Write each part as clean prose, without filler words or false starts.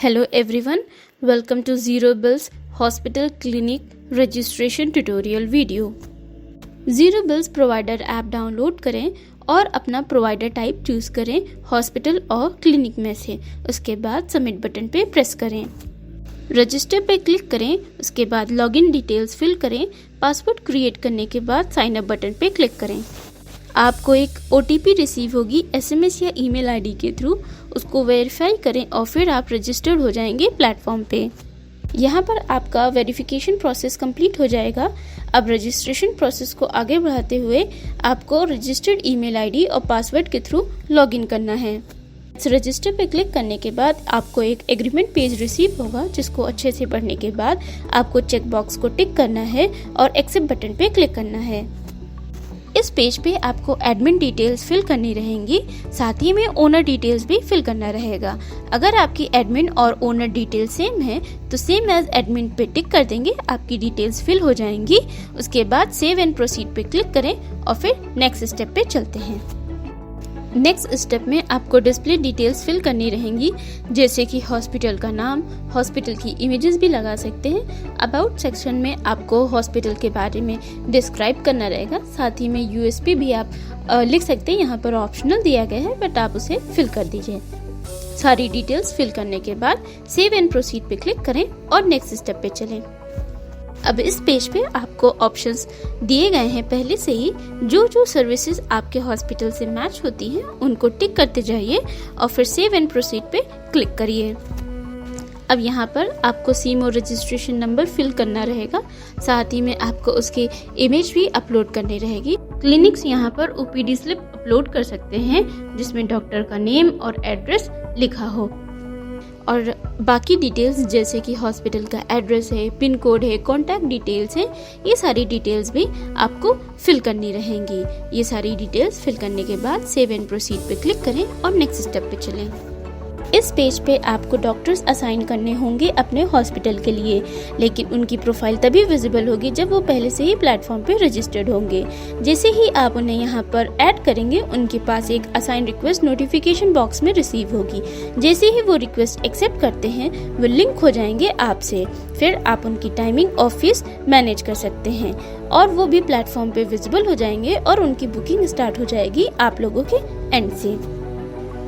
Hello everyone, welcome to Zero Bills Hospital Clinic Registration Tutorial video. Zero Bills provider app download करें और अपना provider type choose करें hospital और clinic में से। उसके बाद सबमिट बटन पे प्रेस करें, रजिस्टर पे क्लिक करें। उसके बाद लॉगिन डिटेल्स फिल करें। पासवर्ड क्रिएट करने के बाद साइन अप बटन पे क्लिक करें। आपको एक OTP रिसीव होगी SMS या ईमेल ID के थ्रू, उसको वेरीफाई करें और फिर आप रजिस्टर्ड हो जाएंगे प्लेटफॉर्म पे। यहाँ पर आपका वेरिफिकेशन प्रोसेस कंप्लीट हो जाएगा। अब रजिस्ट्रेशन प्रोसेस को आगे बढ़ाते हुए आपको रजिस्टर्ड ईमेल ID और पासवर्ड के थ्रू लॉगिन करना है। इस रजिस्टर पे क्लिक करने के बाद आपको एक एग्रीमेंट पेज रिसीव होगा, जिसको अच्छे से पढ़ने के बाद आपको चेक बॉक्स को टिक करना है और एक्सेप्ट बटन पे क्लिक करना है। इस पेज पे आपको एडमिन डिटेल्स फिल करनी रहेंगी, साथ ही में ओनर डिटेल्स भी फिल करना रहेगा। अगर आपकी एडमिन और ओनर डिटेल सेम है तो सेम एज एडमिन पे टिक कर देंगे, आपकी डिटेल्स फिल हो जाएंगी। उसके बाद सेव एंड प्रोसीड पे क्लिक करें और फिर नेक्स्ट स्टेप पे चलते हैं। नेक्स्ट स्टेप में आपको डिस्प्ले डिटेल्स फिल करनी रहेंगी, जैसे कि हॉस्पिटल का नाम, हॉस्पिटल की इमेजेस भी लगा सकते हैं। अबाउट सेक्शन में आपको हॉस्पिटल के बारे में डिस्क्राइब करना रहेगा, साथ ही में USP भी आप लिख सकते हैं। यहाँ पर ऑप्शनल दिया गया है, बट आप उसे फिल कर दीजिए। सारी डिटेल्स फिल करने के बाद सेव एंड प्रोसीड पे क्लिक करें और नेक्स्ट स्टेप पे चलें। अब इस पेज पे आपको ऑप्शंस दिए गए हैं पहले से ही। जो जो सर्विसेज आपके हॉस्पिटल से मैच होती हैं उनको टिक करते जाइए और फिर सेव एंड प्रोसीड पे क्लिक करिए। अब यहाँ पर आपको सीमो रजिस्ट्रेशन नंबर फिल करना रहेगा, साथ ही में आपको उसकी इमेज भी अपलोड करनी रहेगी। क्लिनिक्स यहाँ पर OPD स्लिप अपलोड कर सकते हैं, जिसमें डॉक्टर का नेम और एड्रेस लिखा हो, और बाकी डिटेल्स जैसे कि हॉस्पिटल का एड्रेस है, पिन कोड है, कॉन्टैक्ट डिटेल्स हैं, ये सारी डिटेल्स भी आपको फिल करनी रहेंगी। ये सारी डिटेल्स फिल करने के बाद सेव एंड प्रोसीड पे क्लिक करें और नेक्स्ट स्टेप पे चलें। इस पेज पे आपको डॉक्टर्स असाइन करने होंगे अपने हॉस्पिटल के लिए, लेकिन उनकी प्रोफाइल तभी विजिबल होगी जब वो पहले से ही प्लेटफॉर्म पे रजिस्टर्ड होंगे। जैसे ही आप उन्हें यहाँ पर ऐड करेंगे, उनके पास एक असाइन रिक्वेस्ट नोटिफिकेशन बॉक्स में रिसीव होगी। जैसे ही वो रिक्वेस्ट एक्सेप्ट करते हैं, वो लिंक हो जाएंगे आपसे। फिर आप उनकी टाइमिंग और फीस मैनेज कर सकते हैं और वो भी प्लेटफॉर्म पे विजिबल हो जाएंगे और उनकी बुकिंग स्टार्ट हो जाएगी आप लोगों के एंड से।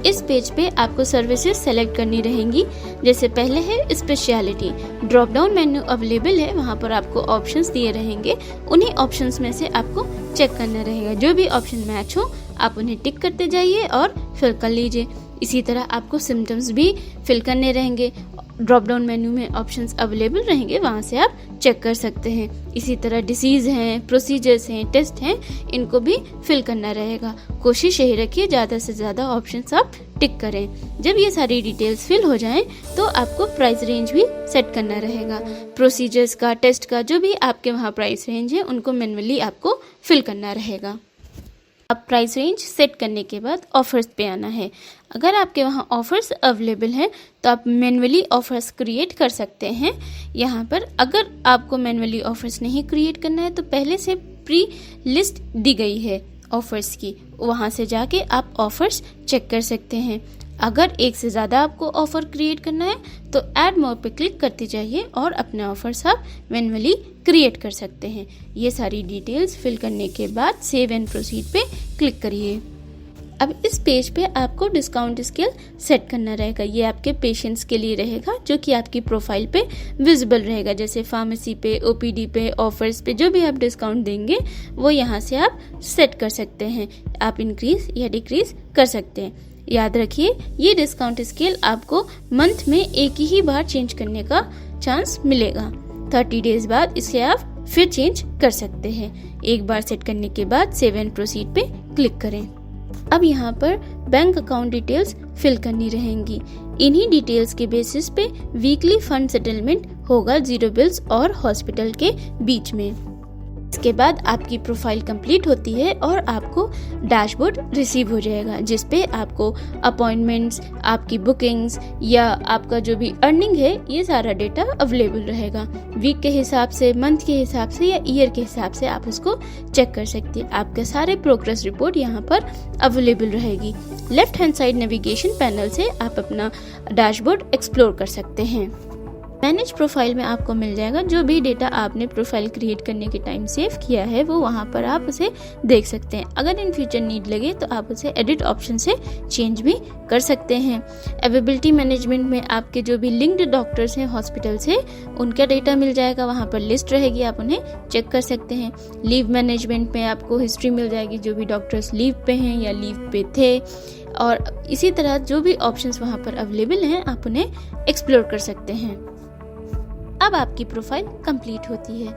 इस पेज पे आपको सर्विसेज सेलेक्ट करनी रहेंगी। जैसे पहले है speciality, drop down menu available है, वहाँ पर आपको ऑप्शंस दिए रहेंगे। उन्हीं ऑप्शंस में से आपको चेक करना रहेगा। जो भी ऑप्शन मैच हो आप उन्हें टिक करते जाइए और फिल कर लीजिए। इसी तरह आपको सिम्टम्स भी फिल करने रहेंगे। ड्रॉप डाउन मेन्यू में ऑप्शंस अवेलेबल रहेंगे, वहाँ से आप चेक कर सकते हैं। इसी तरह डिसीज़ हैं, प्रोसीजर्स हैं, टेस्ट हैं, इनको भी फिल करना रहेगा। कोशिश यही रखिए ज़्यादा से ज़्यादा ऑप्शंस आप टिक करें। जब ये सारी डिटेल्स फिल हो जाएं तो आपको प्राइस रेंज भी सेट करना रहेगा। प्रोसीजर्स का, टेस्ट का, जो भी आपके वहाँ प्राइस रेंज है उनको मैन्युअली आपको फिल करना रहेगा। अब प्राइस रेंज सेट करने के बाद ऑफर्स पे आना है। अगर आपके वहाँ ऑफर्स अवेलेबल हैं तो आप मैन्युअली ऑफर्स क्रिएट कर सकते हैं। यहाँ पर अगर आपको मैन्युअली ऑफर्स नहीं क्रिएट करना है तो पहले से प्री लिस्ट दी गई है ऑफर्स की, वहाँ से जाके आप ऑफर्स चेक कर सकते हैं। अगर एक से ज़्यादा आपको ऑफ़र क्रिएट करना है तो ऐड मोर पे क्लिक करते जाइए और अपने ऑफर्स आप मैन्युअली क्रिएट कर सकते हैं। ये सारी डिटेल्स फिल करने के बाद सेव एंड प्रोसीड पे क्लिक करिए। अब इस पेज पे आपको डिस्काउंट स्केल सेट करना रहेगा। ये आपके पेशेंट्स के लिए रहेगा, जो कि आपकी प्रोफाइल पे विजिबल रहेगा। जैसे फार्मेसी पे, OPD पे, ऑफर्स पे जो भी आप डिस्काउंट देंगे वो यहाँ से आप सेट कर सकते हैं। आप इंक्रीज या डिक्रीज कर सकते हैं। याद रखिए, ये डिस्काउंट स्केल आपको मंथ में एक ही बार चेंज करने का चांस मिलेगा। 30 डेज बाद इसे आप फिर चेंज कर सकते हैं। एक बार सेट करने के बाद सेव एंड प्रोसीड पे क्लिक करें। अब यहाँ पर बैंक अकाउंट डिटेल्स फिल करनी रहेंगी। इन्हीं डिटेल्स के बेसिस पे वीकली फंड सेटलमेंट होगा जीरो बिल्स और हॉस्पिटल के बीच में। इसके बाद आपकी प्रोफाइल कंप्लीट होती है और आपको डैशबोर्ड रिसीव हो जाएगा, जिस पे आपको अपॉइंटमेंट्स, आपकी बुकिंग्स या आपका जो भी अर्निंग है, ये सारा डेटा अवेलेबल रहेगा। वीक के हिसाब से, मंथ के हिसाब से या ईयर के हिसाब से आप उसको चेक कर सकते हैं। आपके सारे प्रोग्रेस रिपोर्ट यहाँ पर अवेलेबल रहेगी। Left hand side navigation panel से आप अपना डैशबोर्ड एक्सप्लोर कर सकते हैं। मैनेज प्रोफाइल में आपको मिल जाएगा जो भी डेटा आपने प्रोफाइल क्रिएट करने के टाइम सेव किया है, वो वहाँ पर आप उसे देख सकते हैं। अगर इन फ्यूचर नीड लगे तो आप उसे एडिट ऑप्शन से चेंज भी कर सकते हैं। अवेलेबिलिटी मैनेजमेंट में आपके जो भी लिंक्ड डॉक्टर्स हैं हॉस्पिटल से, उनका डेटा मिल जाएगा, वहाँ पर लिस्ट रहेगी, आप उन्हें चेक कर सकते हैं। लीव मैनेजमेंट में आपको हिस्ट्री मिल जाएगी, जो भी डॉक्टर्स लीव पे हैं या लीव पे थे, और इसी तरह जो भी ऑप्शंस वहाँ पर अवेलेबल हैं आप उन्हें एक्सप्लोर कर सकते हैं। अब आपकी प्रोफाइल कंप्लीट होती है।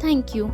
Thank you.